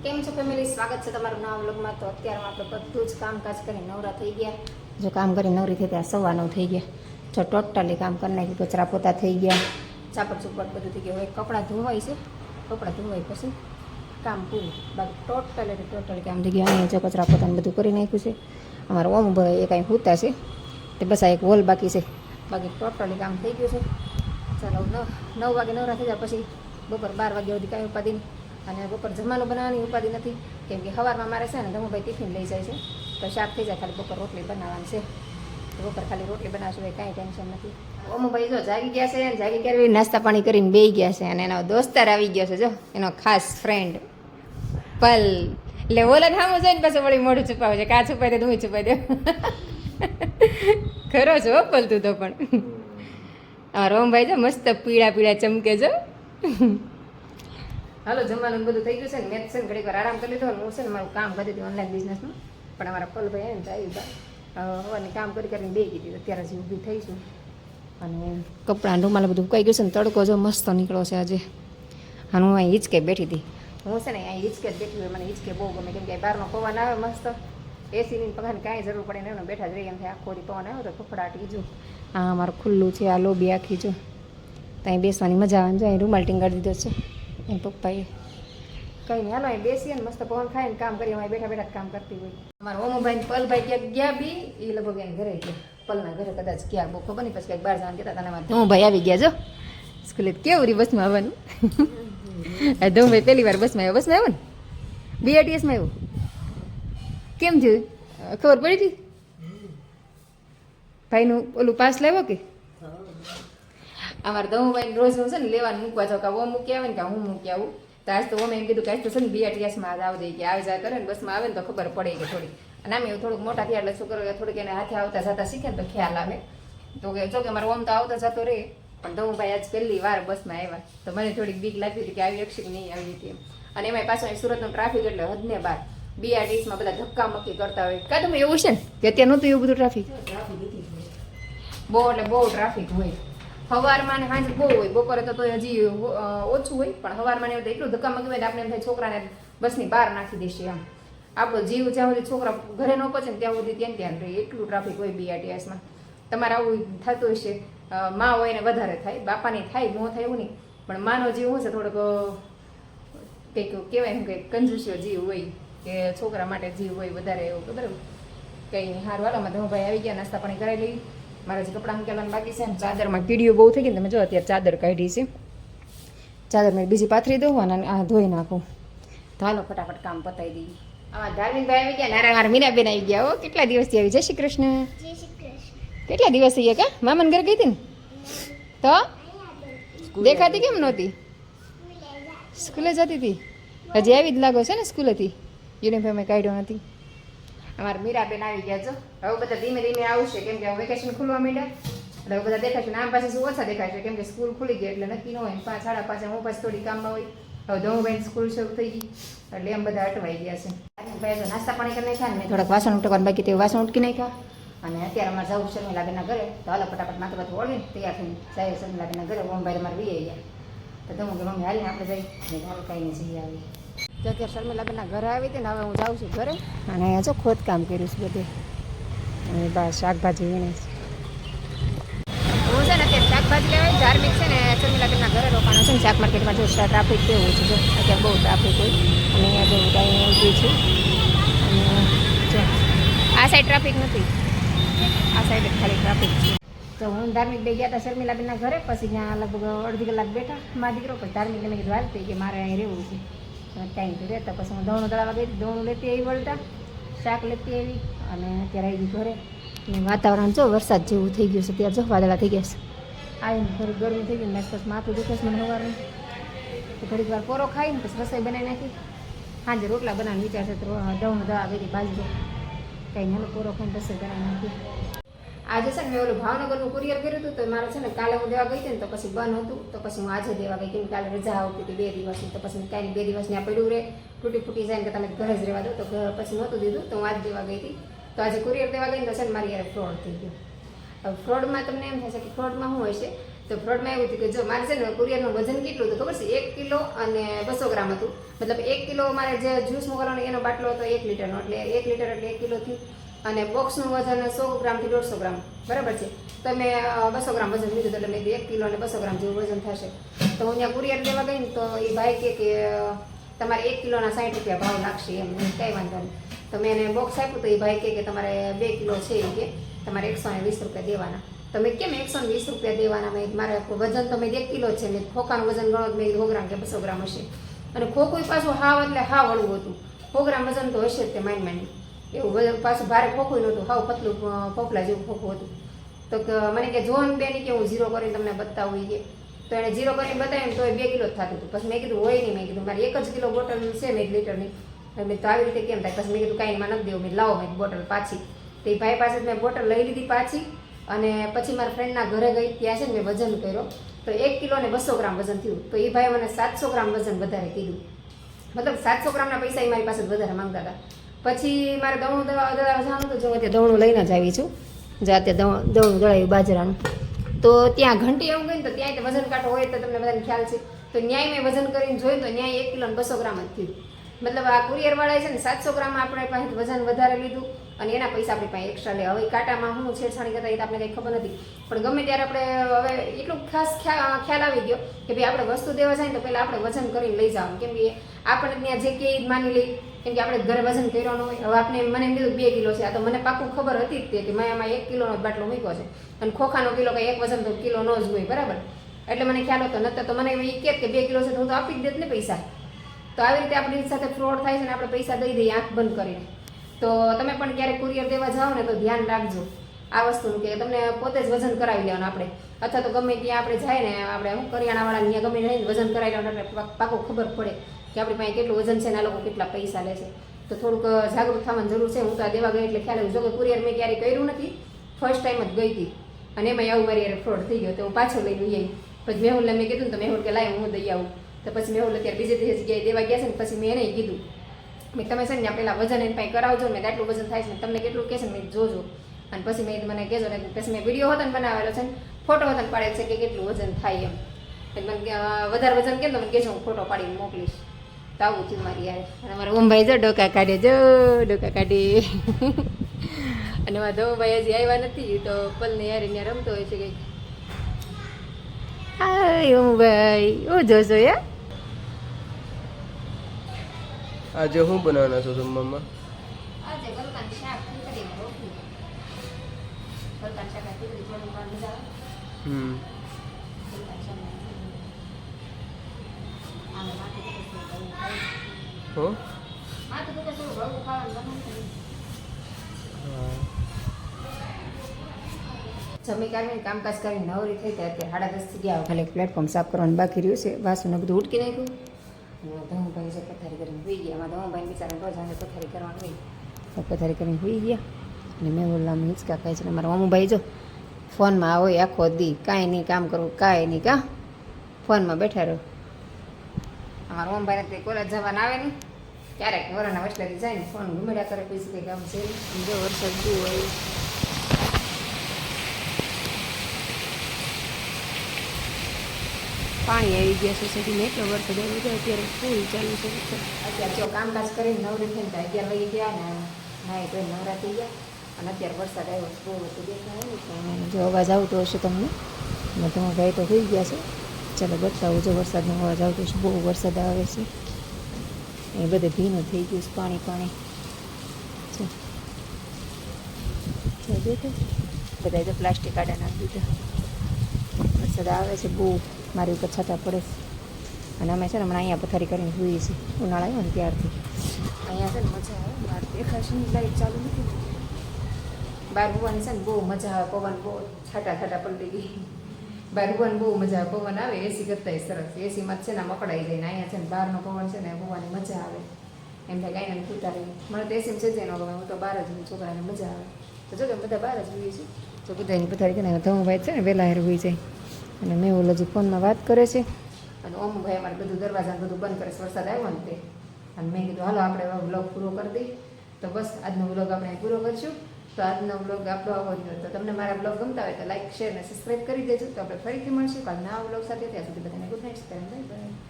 કેમ છો ફેમિલી, સ્વાગત છે તમારું નવા વ્લોગમાં। તો અત્યારમાં આપણે બધું જ કામકાજ કરીને નવરા થઈ ગયા। જો કામ કરી નવરી થઈ ત્યાં 9:15 થઈ ગયા। જો ટોટલી કામ કરી નાખ્યું, કચરા પોતા થઈ ગયા, ચાપડ ચૂપડ બધું થઈ ગયું। હવે કપડાં ધોવાય છે, કપડાં ધોવાય પછી કામ પૂરું। બાકી ટોટલી કામ થઈ ગયા। અહીંયા જો કચરા પોતાને બધું કરી નાખ્યું છે। અમારા ઓમભાઈ એ કાંઈ સૂતા છે તે બસ આ એક વોલ બાકી છે, બાકી ટોટલી કામ થઈ ગયું છે। ચાલો 9 વાગે નવરા થઈ જાય પછી બપોર 12 વાગ્યા સુધી કાંઈ ઉપાધિ નહીં। અને બપોર જમવાનું બનાવવાની ઉપાધિ નથી, કેમ કે સવારમાં મારે છે ને ધમુભાઈ ટિફિન લઈ જાય છે તો શાક થઈ જાય, ખાલી બપોર રોટલી બનાવવાની છે તો બપોર ખાલી રોટલી બનાવશું હોય કાંઈ ટેન્શન નથી। ઓમભાઈ જો જાગી ગયા છે, જાગી કરી નાસ્તા પાણી કરીને બેસી ગયા છે અને એનો દોસ્તાર આવી ગયો છે, જો એનો ખાસ ફ્રેન્ડ પલ। એટલે ઓલા સામું જોઈને પાછું વળી મોઢું છુપાવે છે, કાં છુપાઈ દે તો હું છુપાઈ દે। ખરો છો પલ તું તો પણ। રોમભાઈ જો મસ્ત પીળા પીળા ચમકે જો। હાલો જમવાનું બધું થઈ ગયું છે ને, મેં છે ને ઘડીક વાર આરામ કરી લીધો। હું છે ને મારું કામ કરતી હતી ઓનલાઈન બિઝનેસનું, પણ અમારા પલભાઈ આવે ને તો આવ્યું હવાની કામ કરીને બેસી ગઈ, અત્યારે હજી ઊભી થઈશું। અને કપડાં રૂમાલ બધું ઉકાઈ ગયું છે ને, તડકો જો મસ્ત નીકળો છે આજે। અને હું અહીં હિંચકે બેઠી હતી, હું છે ને અહીં હિંચકે જ બેઠી હોય, મને હિંચકે બહુ ગમે, કેમ કે બહારનો પવન આવે મસ્ત, એસીની પંખાની કાંઈ જરૂર પડે ને, એમને બેઠા જ રહીએ એમ થાય આખો દી પવન આવ્યો તો ફફડાટી જો। આ અમારું ખુલ્લું છે, આ લોબી આખી જો, ત્યાં બેસવાની મજા આવે। જો અહીં રૂમાલ ટીંગાડી દીધો છે એમ પપ્પાએ, કંઈ નહીં હાલો અહીં બેસીએ ને મસ્ત પવન ખાઈને કામ કરીએ। અમારે બેઠા બેઠા કામ કરતી હોય। અમારા ઓમભાઈ પલભાઈ ક્યાંક ગયા બી, એ લગભગ એને ઘરે ગયા, પલના ઘરે કદાચ ક્યાં બહુ ખબર નહીં, પછી ક્યાંક બહાર જવાનું કહેતા હતા। અમારે ધમભાઈ આવી ગયા જો સ્કૂલે, કેવું રહી બસમાં આવવાનું। ધમભાઈ પહેલી વાર બસમાં આવ્યો ને BRTSમાં આવ્યો, કેમ થયું ખબર પડી હતી? ભાઈનું ઓલું પાસ લાવ્યો કે? અમારા ધમભાઈ રોજ હું છે ને લેવાનું મૂકવા જાઉં, કે હું મૂકી આવે ને કે હું મૂકી આવું, તો આજ તો અમે એમ કીધું કે આજ તો છે ને BRTSમાં જ આવજે, કે આવી જા કરે ને બસમાં આવે ને તો ખબર પડે કે થોડી, અને આમ એવું થોડુંક મોટા થયા એટલે છોકરો થોડીક એને હાથે આવતા જતા શીખે ને તો ખ્યાલ આવે। તો કે જો કે મારો ઓમ તો આવતો જતો રહે, પણ ધમભાઈ આજ પહેલી વાર બસમાં આવ્યા તો મને થોડીક બીક લાગતી હતી કે આવી અક્ષિક નહીં આવી હતી એમ। અને એમાં પાછું સુરતનું ટ્રાફિક એટલે હદને બાર, BRTSમાં બધા ધક્કા મક્કી કરતા હોય, કાં તમે એવું છે ને કે અત્યારે નહોતું એવું બધું ટ્રાફિક, બહુ એટલે બહુ ટ્રાફિક હોય। સવારમાં ને સાંજે બહુ હોય, બપોરે તો હજી ઓછું હોય, પણ સવારમાં એવું એટલું ધક્કા મકી હોય આપણે એમ થાય છોકરાને બસની બહાર નાખી દેશે આમ। આપણો જીવ જ્યાં સુધી છોકરા ઘરે ન પહોંચે ને ત્યાં સુધી ત્યાં રહે, એટલું ટ્રાફિક હોય BRTSમાં। તમારે આવું થતું હશે, મા હોય ને વધારે થાય, બાપાની થાય ન થાય એવું નહીં, પણ માનો જીવ શું છે થોડોક કંઈક કહેવાય ને કંઈક કંજૂસ્યો જીવ હોય, કે છોકરા માટે જીવ હોય વધારે એવું, બરાબર કંઈ નહીં। હારું હાલો અમે ધમભાઈ આવી ગયા, નાસ્તા પાણી કરાવી લઈ, મારા જે કપડાં મૂકેલાને બાકી છે ને, ચાદરમાં કીડીઓ બહુ થઈ ગઈ ને, તમે જો અત્યારે ચાદર કાઢી છે, ચાદર મેં બીજી પાથરી દઉં અને આ ધોઈ નાખું, તો હાલો ફટાફટ કામ પતાવી દઈએ। આમાં ધાર્મિકભાઈ આવી ગયા, નારા હાર મીનાબેન આવી ગયા। હો કેટલા દિવસથી આવી? જય શ્રી કૃષ્ણ। કેટલા દિવસ થઈ ગયા? કા મામાને ઘરે ગઈ હતી ને તો દેખાતી કેમ નહોતી? સ્કૂલે જતી હતી, હજી આવી જ લાગો છે ને સ્કૂલેથી, યુનિફોર્મે કાઢ્યો નથી। અમારા મીરાબેન આવી ગયા જો, હવે બધા ધીમે ધીમે આવશે, કેમ કે હવે વેકેશન ખુલવા માંડ્યા એટલે હવે બધા દેખાશે ને, આમ પાછી શું ઓછા દેખાશે કેમ કે સ્કૂલ ખુલી ગઈ એટલે નક્કી ન હોય, 5 સાડા 5 હું પાછી થોડી કામમાં હોય। હવે ધમભાઈ સ્કૂલ શરૂ થઈ ગઈ એટલે એમ બધા અટવાઈ ગયા છે। ભાઈ નાસ્તા પાણી કરી નાખ્યા ને, થોડાક વાસણ ઉટકવાનું બાકી તે વાસણ ઉટકી નાખ્યા, અને અત્યારે અમારે જવું શર્મિલાબેનના ઘરે, તો હાલો ફટાફટ માથું બાથું ઓળવીને તૈયાર થઈને જાય શર્મિલાબેનના ઘરે। ઓમભાઈ અમારે વી ગયા તો ધમું કે મમ્મી હાલીને આપણે જઈએ, હાલ કાંઈ નહીં જઈએ આવી। તો અત્યારે શર્મિલાબેનના ઘરે આવી હતી ને, હવે હું જાઉં છું ઘરે, અને અહીંયા જો ખોદકામ કર્યું છે બધે, અને બસ શાકભાજી વીણે છે। હું છે ને અત્યારે શાકભાજી લેવાય, ધાર્મિક છે ને શર્મિલાબેનના ઘરે રોકાણો છે ને શાક માર્કેટમાં, જો ટ્રાફિક કેવું છે, જો અત્યારે બહુ ટ્રાફિક હોય, અને અહીંયા જો ગાય ઊભી છે, અને જો આ સાઈડ ટ્રાફિક નથી, આ સાઈડ ખાલી ટ્રાફિક છે। તો હું ધાર્મિક બે ગયા હતા શર્મિલાબેનના ઘરે, પછી ત્યાં લગભગ અડધી કલાક બેઠા મા દીકરો, પછી ધાર્મિકને મેં કીધું હાલતી કે મારે અહીં રહેવું છે, કાંઈ નહીં રહેતા, પછી હું દોણું દળાવા ગઈ, દોણું લેતી આવી વળતા, શાક લેતી આવી, અને અત્યારે આવી ઘરે, અને વાતાવરણ જો વરસાદ જેવું થઈ ગયું છે, ત્યાં જો વાદળા થઈ ગયા છે, આવીને થોડી ગરમી થઈ ગઈ ને, બસ માથું દુખે છે મને સવારનું, તો ઘડીક વાર પોરો ખાઈને પછી રસોઈ બનાવી નાખી, સાંજે રોટલા બનાવવાનું વિચાર છે, તો દોણું દળા ગઈ બાજુ કંઈ નાનો પોરો ખાઈને રસોઈ બનાવી નાખી। આજે છે ને મેં ઓલું ભાવનગરનું કુરિયર કર્યું હતું, તો મારે છે ને કાલે હું દેવા ગઈ હતી ને તો પછી બંધ હતું, તો પછી હું આજે દેવા ગઈ, કેમ કાલે રજા આવતી હતી 2 દિવસની, તો પછી કાંઈ 2 દિવસની આ પડ્યું રહે, તૂટી ફૂટી જાય ને કે તમે ઘરે જ રહેવા દો, તો પછી નહોતું દીધું, તો હું આજે દેવા ગઈ હતી। તો આજે કુરિયર દેવા ગઈ ને તો છે ને મારી યાર ફ્રોડ થઈ ગયું। ફ્રોડમાં તમને એમ થશે કે ફ્રોડમાં શું હોય છે તો ફ્રોડમાં એવું હતું કે જો મારે છે ને કુરિયરનું વજન કેટલું હતું ખબર છે 1 કિલો અને 200 ગ્રામ હતું. મતલબ 1 કિલો મારે જે જ્યુસ મોકલવાનો એનો બાટલો હતો 1 લીટરનો, એટલે 1 લીટર એટલે 1 કિલો થયું. અને બોક્સનું વજન 100 ગ્રામથી 150 ગ્રામ બરાબર છે. તો મેં 200 ગ્રામ વજન લીધું, એટલે મેં 1 કિલો અને 200 ગ્રામ જેવું વજન થશે. તો હું ત્યાં કુરિયર લેવા ગઈ ને તો એ ભાઈ કે તમારે 1 કિલોના 60 રૂપિયા ભાવ લાગશે એમ. કંઈ વાંધો નહીં. તો મેં એને બોક્સ આપ્યું તો એ ભાઈ કે તમારે 2 કિલો છે એ કે તમારે 120 રૂપિયા દેવાના. તો મેં કેમ 120 રૂપિયા દેવાના? મેં મારે વજન તો મેં 1 કિલો છે, મેં ખોખાનું વજન ગણો મેં 100 ગ્રામ કે 200 ગ્રામ હશે. અને ખોખું પાછું હાવ એટલે હાવ હળવું હતું. 100 ગ્રામ વજન તો હશે જ તે માંડ એવું વજન, પાછું ભારે ખોખું નહોતું, હાવ પતલું પોપલા જેવું ખોખું હતું. તો મને કે જોન બેની કે હું ઝીરો કરીને તમને બતાવું કે, તો એને ઝીરો કરીને બતાવ્યું તો એ 2 કિલો જ થતું હતું. પછી મેં કીધું હોય નહીં, મેં કીધું મારે 1 જ કિલો બોટલ છે 1 લીટરની. મેં તો આવી રીતે કેમ થાય? પછી મેં કીધું કાંઈ એમાં નથી દેવું, મેં લાવો મેં બોટલ પાછી. તો એ ભાઈ પાસે મેં બોટલ લઈ લીધી પાછી. અને પછી મારા ફ્રેન્ડના ઘરે ગઈ, ત્યાં છે ને મેં વજન કર્યો તો 1 કિલો અને 200 ગ્રામ વજન થયું. તો એ ભાઈ મને 700 ગ્રામ વજન વધારે કીધું. મતલબ 700 ગ્રામના પૈસા એ મારી પાસે વધારે માંગતા હતા. પછી મારે દવણું દળાવવા જવાનું હતું, જો અત્યારે દવણું લઈને જ આવી છું. જાતે દવણું દળાવ્યું બાજરાનું. તો ત્યાં ઘંટી એવું ગઈ ને તો ત્યાં વજન કાંટો હોય તો તમને બધાને ખ્યાલ છે. તો ન્યાય મેં વજન કરીને જોયું તો ન્યાય 1 કિલો અને 200 ગ્રામ જ થયું. મતલબ આ કુરિયરવાળાએ છે ને 700 ગ્રામ આપણે પાસે વજન વધારે લીધું અને એના પૈસા આપણી પાસે એક્સ્ટ્રા લે. હવે કાંટામાં હું છેડછાણી કરતા એ તો આપણે કંઈ ખબર નથી, પણ ગમે ત્યારે આપણે હવે એટલું ખાસ ખ્યાલ આવી ગયો કે ભાઈ આપણે વસ્તુ દેવા જાય ને તો પહેલાં આપણે વજન કરીને લઈ જવાનું. કેમ કે આપણે ત્યાં જે કે એ જ માની લઈ, કેમ કે આપણે ઘરે વજન કર્યો ન હોય. હવે આપણે મને એમ કીધું 2 કિલો છે, આ તો મને પાકું ખબર હતી જ તે કે મેં આમાં 1 કિલોનો બાટલો મૂક્યો છે અને ખોખાનો કિલો કંઈ એક વજન તો કિલો ન જ હોય બરાબર. એટલે મને ખ્યાલ હતો, નહીંતર તો મને એ કહે કે 2 કિલો છે તો હું તો આપી જ દેત ને પૈસા. તો આવી રીતે આપણી સાથે ફ્રોડ થાય છે ને આપણે પૈસા દઈ દઈએ આંખ બંધ કરીને. તો તમે પણ ક્યારેક કુરિયર દેવા જાઓ ને તો ધ્યાન રાખજો આ વસ્તુનું કે તમને પોતે જ વજન કરાવી લેવાનું આપણે, અથવા તો ગમે ત્યાં આપણે જાય ને આપણે હું કરિયાણાવાળાને ત્યાં ગમે રહીને વજન કરાવી લેવાનું એટલે પાકું ખબર પડે કે આપણી પાસે કેટલું વજન છે ને આ લોકો કેટલા પૈસા લે છે. તો થોડુંક જાગૃત થવાની જરૂર છે. હું તો આ દેવા ગઈ એટલે ખ્યાલ આવ્યું. જો કે કુરિયર મેં ક્યારેય કર્યું નથી, ફર્સ્ટ ટાઈમ જ ગઈ હતી અને એમાં આવું મારી યાર ફ્રોડ થઈ ગયો. તો હું પાછો લઈને આવી. પછી મેહુલને મેં કીધું ને તો મેહુલ કે લાય હું દઈ આવું. તો પછી મેહુલ અત્યારે બીજે જગ્યાએ દેવા ગયા છે ને પછી મેં એને કીધું મેં તમે છે ને પહેલાં વજન એને પાસે કરાવજો ને આટલું વજન થાય છે ને તમને કેટલું કહે છે ને મેં જોજો. અને પછી મેં મને કહેજો ને પછી મેં વિડીયો હતો ને બનાવેલો છે ને ફોટો હતો ને પાડેલ છે કે કેટલું વજન થાય એમ. એટલે મને વધારે વજન કેમ તો મને કહેજો હું ફોટો પાડીને મોકલીશ. તો આવું થયું મારી યાર. અને અમારા ઓમભાઈ જો ડોકા કાઢે, જો ડોકા કાઢે. અને મારા ધોભાઈ હજી આવ્યા નથી તો પલને યાર ત્યાં રમતો હોય છે કંઈક. હાય ઓમભાઈ, ઓ જોશો યાર. આજે હું બનાવવાના છો જમવામાં? આજે ગલકાનું શાક, ખીચડી ને રોટલી. ગલકાનું શાક ખીચડી થોડું કામ મજા આવે. ગલકાનું શાક આને માથે તો થોડું ખાય. હો? માથે તો થોડું ભળવું ખાવાનું ગમે. જમી કાઢીને કામકાજ કરીને નવરી થઈ ત્યાં અત્યારે 10:30 થઈ ગયા. ખાલી પ્લેટફોર્મ સાફ કરવાનું બાકી રહ્યું છે. વાસુને બધું ઉટકી નાખ્યું. ધમભાઈ છે પથારી કરીને હોઈ ગયા. એમાં ધમભાઈ બિચારા રોજ આને પથારી કરવાનું હોય તો પથારી કરીને હોઈ ગયા. અને મેં બોલામ હિંચકા ખાય છે. મારા અમુભાઈ જો ફોનમાં હોય આખો દી, કાંઈ નહીં કામ કરવું કાંઈ નહીં, કાં ફોનમાં બેઠા રહો. અમારા ઓમભાઈને તે કોલેજ જવાના આવે ને ક્યારેક વરાના વસલેથી જાય ને ફોન ઘુમેડ્યા કરે પછી કંઈ કામ છે. જો વરસાદ બહુ હોય. પાણી આવી ગયા સોસાયટીમાં એટલો વરસાદ આવ્યો હતો. અત્યારે ફૂલ ચાલુ છે. અત્યારે જો કામકાજ કરીને નવરી થઈને 11 વાગી ગયા ને નાઈ તો નવરા થઈ ગયા અને અત્યારે વરસાદ આવ્યો બહુ બધું દેખાય ને જો અવાજ આવતો હશે તમને. અને તમારા ભાઈ તો થઈ ગયા છે. ચાલો બતાવું, જો વરસાદનો અવાજ આવતો હશે. બહુ વરસાદ આવે છે. એ બધે ભીનું થઈ ગયું છે, પાણી પાણી છે. દેખો બધા તો પ્લાસ્ટિક કાઢા નાખી દીધા. વરસાદ આવે છે બહુ, મારી ઉપર છતાં પડે છે. અને અમે છે ને હમણાં અહીંયા પથારી કરીને જોઈએ છીએ. ઉનાળા આવ્યો ને ત્યારથી અહીંયા છે ને મજા આવે. બહાર દેખાશે ને લાઈટ ચાલુ નથી. બહાર હોવાની છે ને બહુ મજા આવે. પવન બહુ છાટા છાટા પલટી ગઈ. બહાર હોવાની બહુ મજા આવે. પવન આવે એસી કરતાંય સરસ. એસીમાં છે ને મકડાઈ જાય ને અહીંયા છે ને બહારનો પવન છે ને હોવાની મજા આવે. એમ થાય કાંઈ ને ખૂટા રહી. મને તો એસીમાં છે જ ન ગમે. હું તો બહાર જ છોકરાને મજા આવે. તો જો કે બધા બહાર જ હોઈએ છીએ. તો બધાની પથારી કરીને ધમભાઈ છે ને વહેલા હેર હોઈ જાય. અને મેહુલ હજી ફોનમાં વાત કરે છે. અને ઓમભાઈ અમારે બધું દરવાજાને બધું બંધ કરે છે. વરસાદ આવ્યો ને તે. અને મેં કીધું હાલો આપણે વ્લોગ પૂરો કરી દઈએ. તો બસ આજનો વ્લોગ આપણે પૂરો કરીશું. તો તો આજનો બ્લોગ આપણો આવો જ હતો. તમને મારા બ્લોગ ગમતા હોય તો લાઈક શેર અને સબસ્ક્રાઈબ કરી દેજો. તો આપણે ફરીથી મળશું કાલ નવા બ્લોગ સાથે. ત્યાં સુધી બધાને ગુડ નાઇટ, બાય બાય.